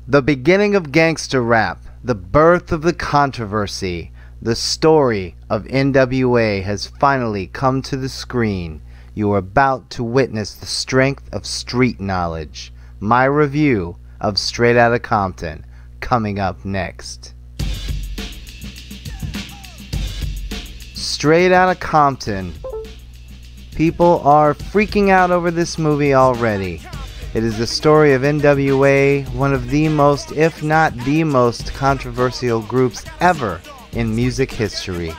The beginning of gangster rap, the birth of the controversy, the story of NWA has finally come to the screen. You are about to witness the strength of street knowledge. My review of Straight Outta Compton, coming up next. Straight Outta Compton. People are freaking out over this movie already. It is the story of NWA, one of the most, if not the most, controversial groups ever in music history.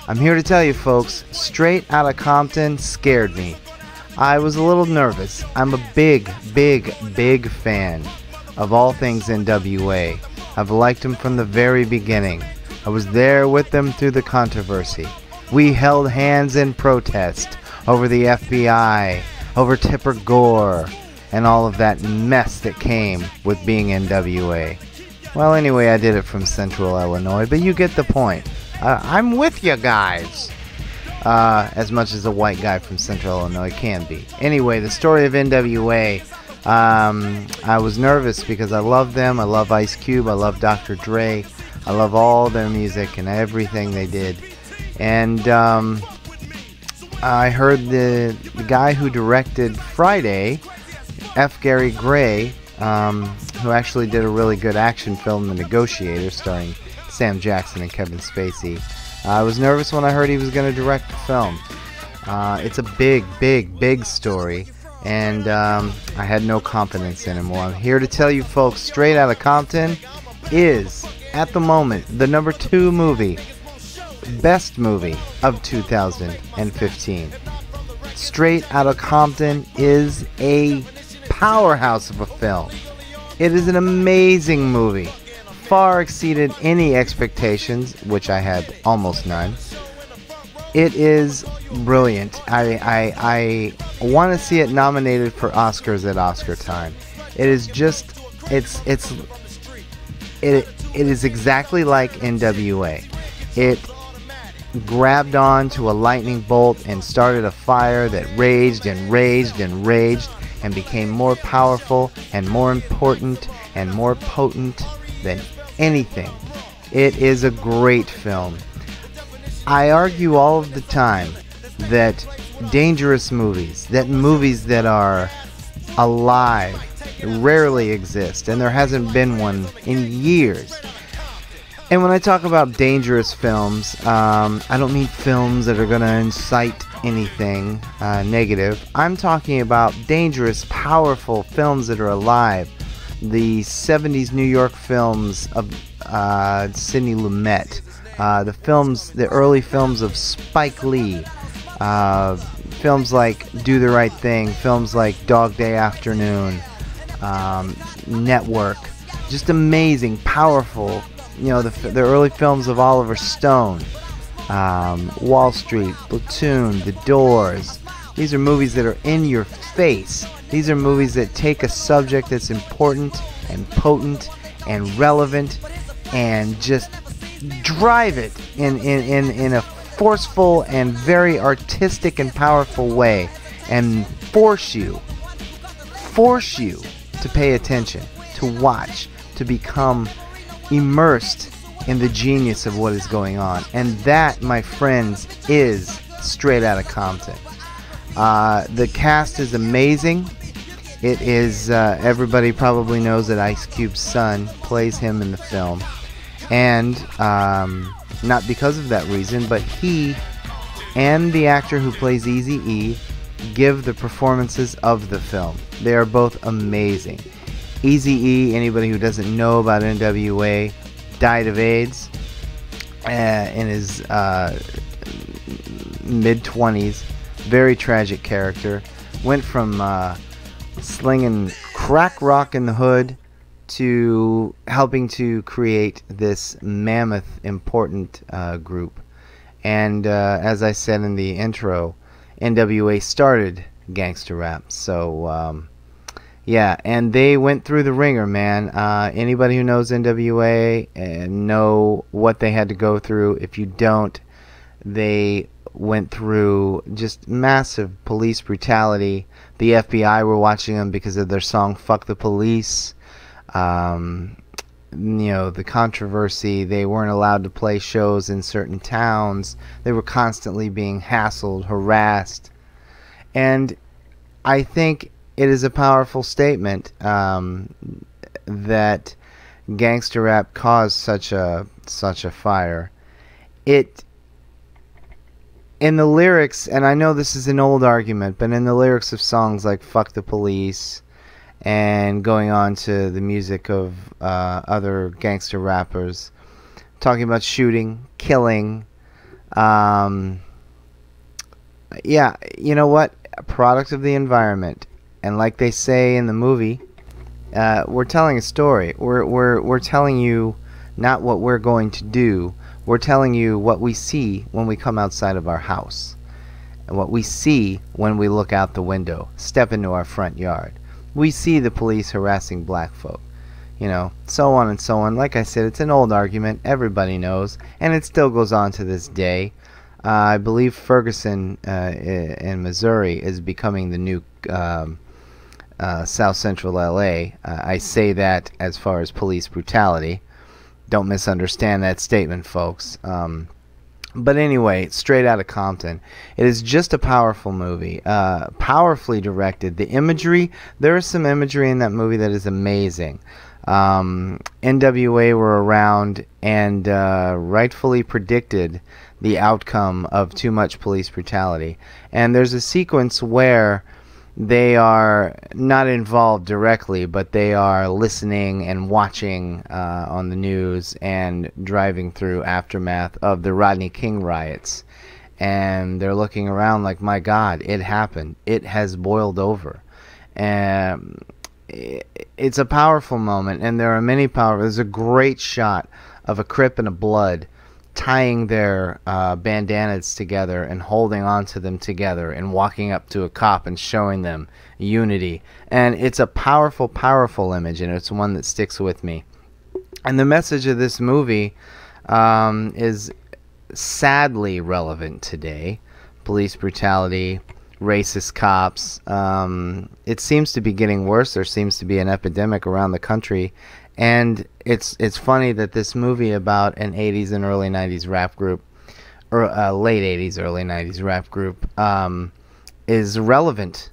I'm here to tell you folks, Straight Outta Compton scared me. I was a little nervous. I'm a big fan of all things NWA. I've liked them from the very beginning. I was there with them through the controversy. We held hands in protest over the FBI, over Tipper Gore, and all of that mess that came with being NWA. Well, anyway, I did it from Central Illinois, but you get the point. I'm with you guys. As much as a white guy from Central Illinois can be. Anyway, the story of NWA. I was nervous because I love them. I love Ice Cube. I love Dr. Dre. I love all their music and everything they did. And I heard the guy who directed Friday, F. Gary Gray, who actually did a really good action film, The Negotiator, starring Sam Jackson and Kevin Spacey. I was nervous when I heard he was going to direct the film. It's a big story, and I had no confidence in him. Well, I'm here to tell you folks, Straight Outta Compton is, at the moment, the number 2 movie, best movie of 2015. Straight Outta Compton is a powerhouse of a film. It is an amazing movie. Far exceeded any expectations, which I had almost none. It is brilliant. I want to see it nominated for Oscars at Oscar time. It is just, it is exactly like NWA. It grabbed on to a lightning bolt and started a fire that raged and raged and raged and became more powerful and more important and more potent than anything. It is a great film. I argue all of the time that dangerous movies, that movies that are alive, rarely exist, and there hasn't been one in years. And when I talk about dangerous films, I don't mean films that are going to incite anything negative. I'm talking about dangerous, powerful films that are alive. The 70s New York films of Sidney Lumet, the early films of Spike Lee, films like Do the Right Thing, films like Dog Day Afternoon, Network, just amazing, powerful. You know, the early films of Oliver Stone, Wall Street, Platoon, The Doors. These are movies that are in your face. These are movies that take a subject that's important and potent and relevant and just drive it in a forceful and very artistic and powerful way and force you to pay attention, to watch, to become immersed in the genius of what is going on. And that, my friends, is Straight Outta Compton. The cast is amazing. It is, everybody probably knows that Ice Cube's son plays him in the film. And not because of that reason, but he and the actor who plays Eazy-E give the performances of the film. They are both amazing. Eazy-E, anybody who doesn't know about NWA, died of AIDS in his mid-20s. Very tragic character. Went from slinging crack rock in the hood to helping to create this mammoth, important group. And as I said in the intro, NWA started gangster rap. So yeah, and they went through the ringer, man. Anybody who knows NWA know what they had to go through. If you don't, they went through just massive police brutality. The FBI were watching them because of their song "Fuck the Police." The controversy. They weren't allowed to play shows in certain towns. They were constantly being hassled, harassed. And I think it is a powerful statement that gangster rap caused such a fire. In the lyrics, and I know this is an old argument, but in the lyrics of songs like Fuck the Police and going on to the music of other gangster rappers, talking about shooting, killing, yeah, you know what? A product of the environment. And like they say in the movie, we're telling a story. We're telling you not what we're going to do. We're telling you what we see when we come outside of our house, and what we see when we look out the window, step into our front yard. We see the police harassing black folk, so on and so on. Like I said, it's an old argument. Everybody knows, and it still goes on to this day. I believe Ferguson in Missouri is becoming the new South Central LA. I say that as far as police brutality. Don't misunderstand that statement, folks. But anyway, Straight Outta Compton. It is just a powerful movie, powerfully directed. The imagery, there is some imagery in that movie that is amazing. NWA were around and rightfully predicted the outcome of too much police brutality. And there's a sequence where they are not involved directly, but they are listening and watching on the news and driving through aftermath of the Rodney King riots. And they're looking around like, my God, it happened. It has boiled over. And it's a powerful moment, and there are many powerful. There's a great shot of a Crip and a Blood tying their bandanas together and holding on to them together and walking up to a cop and showing them unity. And it's a powerful, powerful image, and it's one that sticks with me. And the message of this movie is sadly relevant today. Police brutality, racist cops. It seems to be getting worse. There seems to be an epidemic around the country. And it's funny that this movie about an 80s and early 90s rap group, or late 80s, early 90s rap group, is relevant,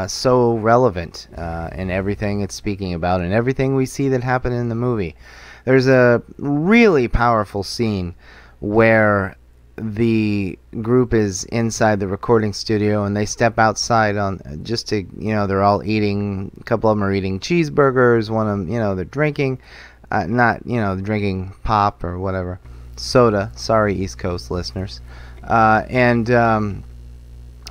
so relevant in everything it's speaking about and everything we see that happened in the movie. There's a really powerful scene where the group is inside the recording studio and they step outside on just to, they're all eating, a couple of them are eating cheeseburgers, one of them, they're drinking, not, they're drinking pop or whatever, soda, sorry East Coast listeners, and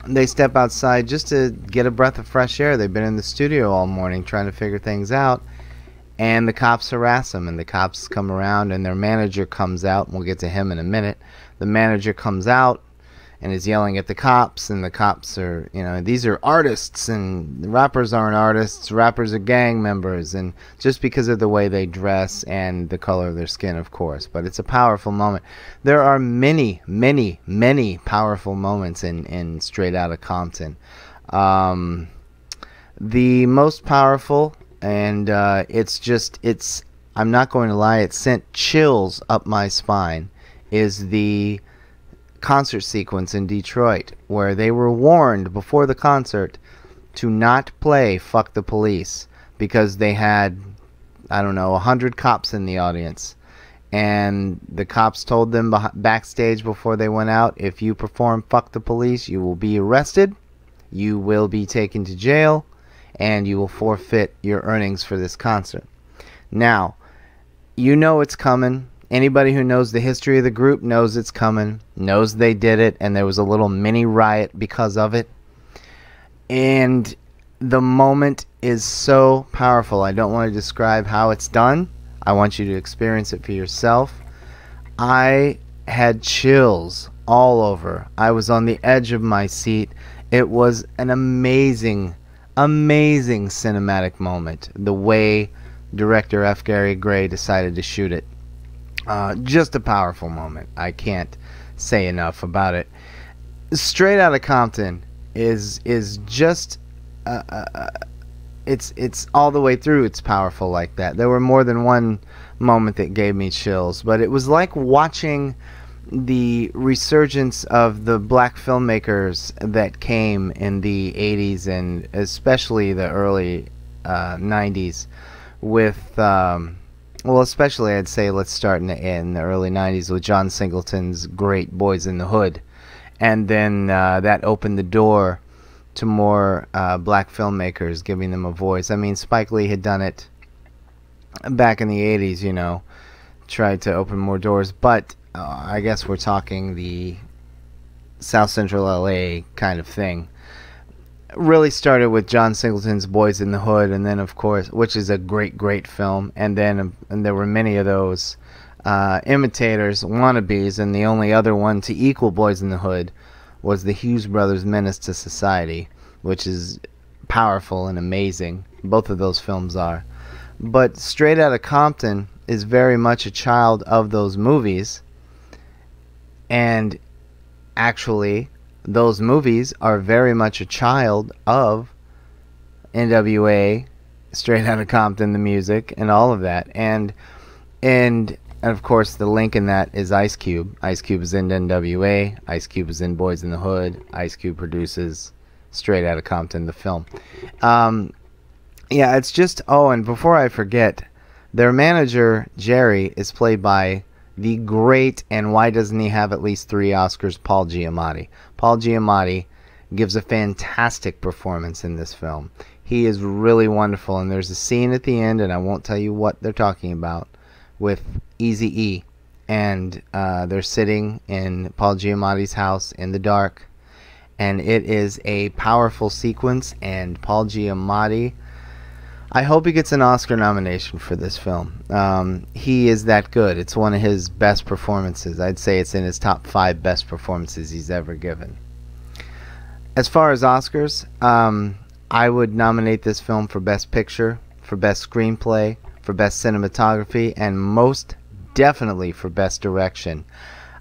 they step outside just to get a breath of fresh air. They've been in the studio all morning trying to figure things out, and the cops harass them, and the cops come around, and their manager comes out, and we'll get to him in a minute. The manager comes out and is yelling at the cops, and the cops are, these are artists, and the rappers aren't artists, rappers are gang members, and just because of the way they dress and the color of their skin, of course. But it's a powerful moment. There are many, many, many powerful moments in Straight Outta Compton. The most powerful, and I'm not going to lie, it sent chills up my spine, is the concert sequence in Detroit, where they were warned before the concert to not play Fuck the Police because they had, 100 cops in the audience. And the cops told them backstage before they went out, if you perform Fuck the Police, you will be arrested, you will be taken to jail, and you will forfeit your earnings for this concert. Now, it's coming. Anybody who knows the history of the group knows it's coming, knows they did it, and there was a little mini riot because of it. And the moment is so powerful. I don't want to describe how it's done. I want you to experience it for yourself. I had chills all over. I was on the edge of my seat. It was an amazing, amazing cinematic moment, the way director F. Gary Gray decided to shoot it. Just a powerful moment. I can't say enough about it. Straight Outta Compton is just it's all the way through. It's powerful like that. There were more than one moment that gave me chills, but it was like watching the resurgence of the black filmmakers that came in the 80s and especially the early 90s with well, especially I'd say let's start in the early 90s with John Singleton's great Boys in the Hood, and then that opened the door to more black filmmakers, giving them a voice. I mean, Spike Lee had done it back in the 80s, you know, tried to open more doors, but I guess we're talking the South Central LA kind of thing. Really started with John Singleton's Boys in the Hood, and then of course, which is a great film, and then and there were many of those imitators, wannabes, and the only other one to equal Boys in the Hood was the Hughes Brothers' Menace to Society, which is powerful and amazing. Both of those films are. But Straight Outta Compton is very much a child of those movies, and actually those movies are very much a child of NWA, Straight Outta Compton, the music, and all of that. And of course, the link in that is Ice Cube. Ice Cube is in NWA. Ice Cube is in Boys in the Hood. Ice Cube produces Straight Outta Compton, the film. Yeah, it's just... Oh, and before I forget, their manager, Jerry, is played by the great, and why doesn't he have at least 3 Oscars, Paul Giamatti. Paul Giamatti gives a fantastic performance in this film. He is really wonderful, and there's a scene at the end, and I won't tell you what they're talking about, with Eazy-E, and they're sitting in Paul Giamatti's house in the dark, and it is a powerful sequence, and Paul Giamatti, I hope he gets an Oscar nomination for this film. He is that good. It's one of his best performances. I'd say it's in his top 5 best performances he's ever given. As far as Oscars, I would nominate this film for Best Picture, for Best Screenplay, for Best Cinematography, and most definitely for Best Direction.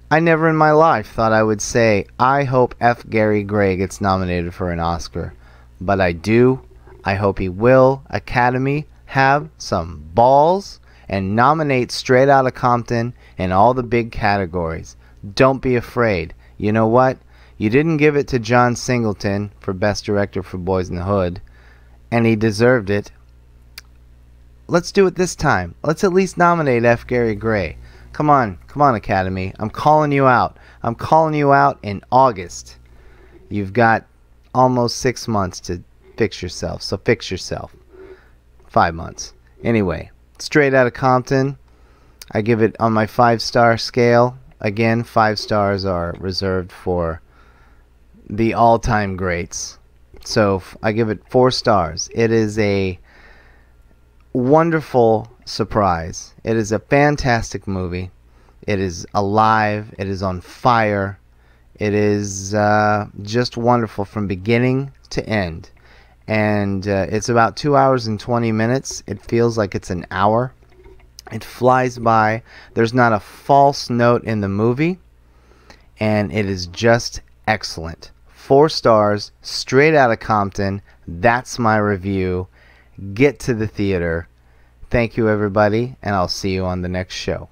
I never in my life thought I would say, I hope F. Gary Gray gets nominated for an Oscar. But I do. I hope he will. Academy, have some balls and nominate Straight Outta Compton in all the big categories. Don't be afraid. You know what? You didn't give it to John Singleton for Best Director for Boys in the Hood, and he deserved it. Let's do it this time. Let's at least nominate F. Gary Gray. Come on, Academy. I'm calling you out. I'm calling you out in August. You've got almost 6 months to fix yourself, so fix yourself. 5 months. Anyway, Straight Outta Compton, I give it on my 5-star scale. Again, 5 stars are reserved for the all-time greats. So I give it 4 stars. It is a wonderful surprise. It is a fantastic movie. It is alive. It is on fire. It is just wonderful from beginning to end. And it's about 2 hours and 20 minutes. It feels like it's an hour. It flies by. There's not a false note in the movie. And it is just excellent. 4 stars, Straight Outta Compton. That's my review. Get to the theater. Thank you, everybody, and I'll see you on the next show.